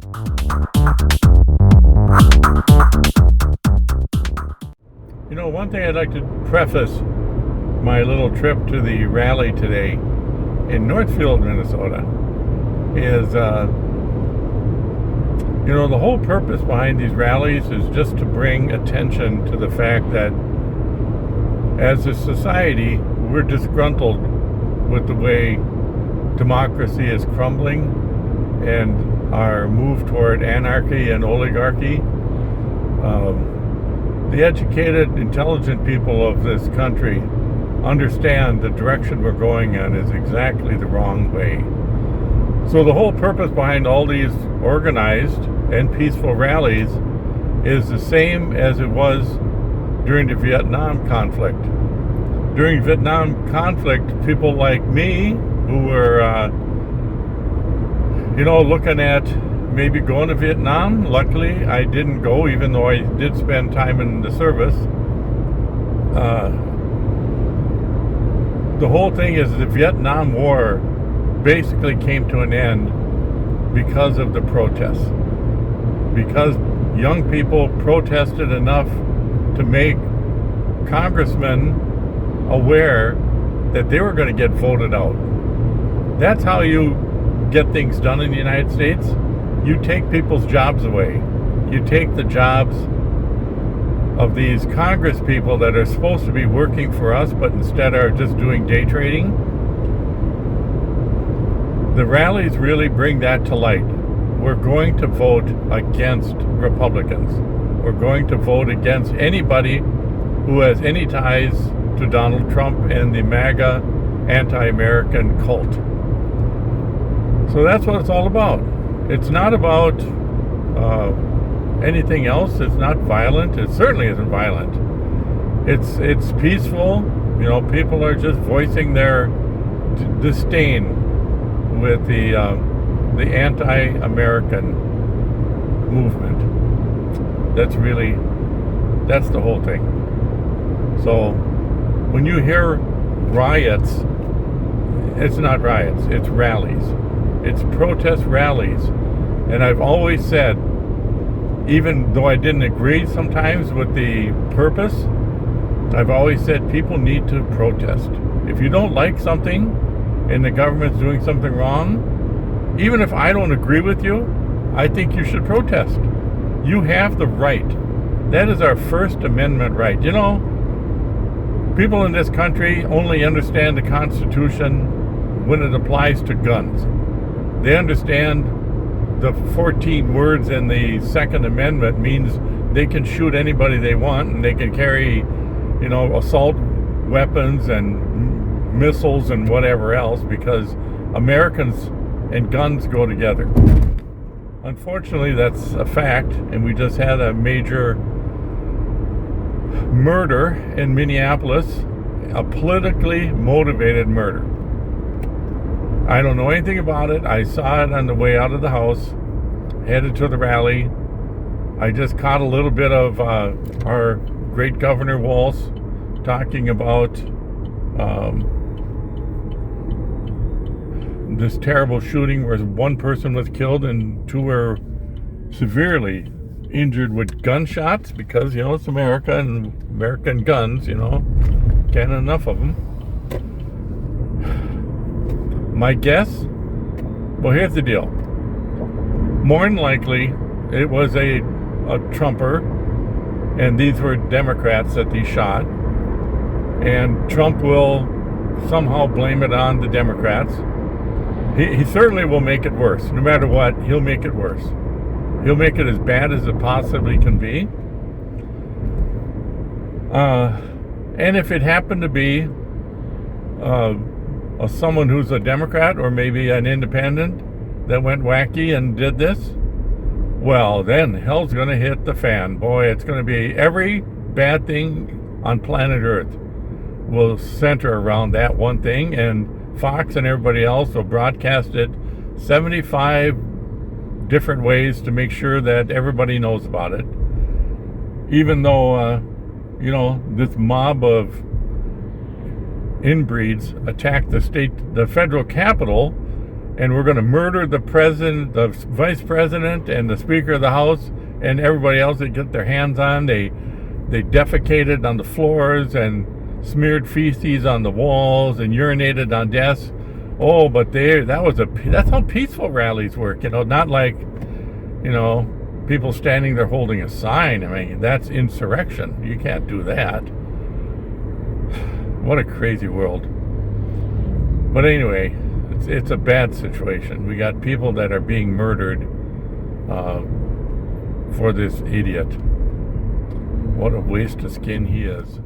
You know, one thing I'd like to preface my little trip to the rally today in Northfield, Minnesota is, the whole purpose behind these rallies is just to bring attention to the fact that as a society, we're disgruntled with the way democracy is crumbling and our move toward anarchy and oligarchy. The educated, intelligent people of this country understand the direction we're going in is exactly the wrong way. So the whole purpose behind all these organized and peaceful rallies is the same as it was during the Vietnam conflict. During Vietnam conflict, people like me who were, looking at maybe going to Vietnam. Luckily, I didn't go, even though I did spend time in the service. The whole thing is the Vietnam War basically came to an end because of the protests. Because young people protested enough to make congressmen aware that they were going to get voted out. That's how you get things done in the United States. You take people's jobs away. You take the jobs of these Congress people that are supposed to be working for us, but instead are just doing day trading. The rallies really bring that to light. We're going to vote against Republicans. We're going to vote against anybody who has any ties to Donald Trump and the MAGA anti-American cult. So that's what it's all about. It's not about anything else. It's not violent. It certainly isn't violent. It's peaceful. People are just voicing their disdain with the anti-American movement. That's the whole thing. So when you hear riots, it's not riots, it's rallies. It's protest rallies. And I've always said, even though I didn't agree sometimes with the purpose, I've always said people need to protest. If you don't like something and the government's doing something wrong, even if I don't agree with you, I think you should protest. You have the right. That is our First Amendment right. People in this country only understand the Constitution when it applies to guns. They understand the 14 words in the Second Amendment means they can shoot anybody they want, and they can carry, assault weapons and missiles and whatever else, because Americans and guns go together. Unfortunately, that's a fact, and we just had a major murder in Minneapolis, a politically motivated murder. I don't know anything about it. I saw it on the way out of the house, headed to the rally. I just caught a little bit of our great Governor Walz talking about this terrible shooting where one person was killed and two were severely injured with gunshots because, it's America and American guns, can't have enough of them. My guess? Well, here's the deal. More than likely, it was a Trumper, and these were Democrats that he shot, and Trump will somehow blame it on the Democrats. He certainly will make it worse. No matter what, he'll make it worse. He'll make it as bad as it possibly can be. And if it happened to be someone who's a Democrat or maybe an independent that went wacky and did this, well, then hell's going to hit the fan. Boy, it's going to be every bad thing on planet Earth will center around that one thing, and Fox and everybody else will broadcast it 75 different ways to make sure that everybody knows about it. Even though, this mob of inbreeds attacked the federal capitol and we're going to murder the president, the vice president, and the speaker of the House, and everybody else that get their hands on. They defecated on the floors and smeared feces on the walls and urinated on desks. Oh, but that's how peaceful rallies work. Not like, people standing there holding a sign. I mean, that's insurrection. You can't do that. What a crazy world. But anyway, it's a bad situation. We got people that are being murdered for this idiot. What a waste of skin he is.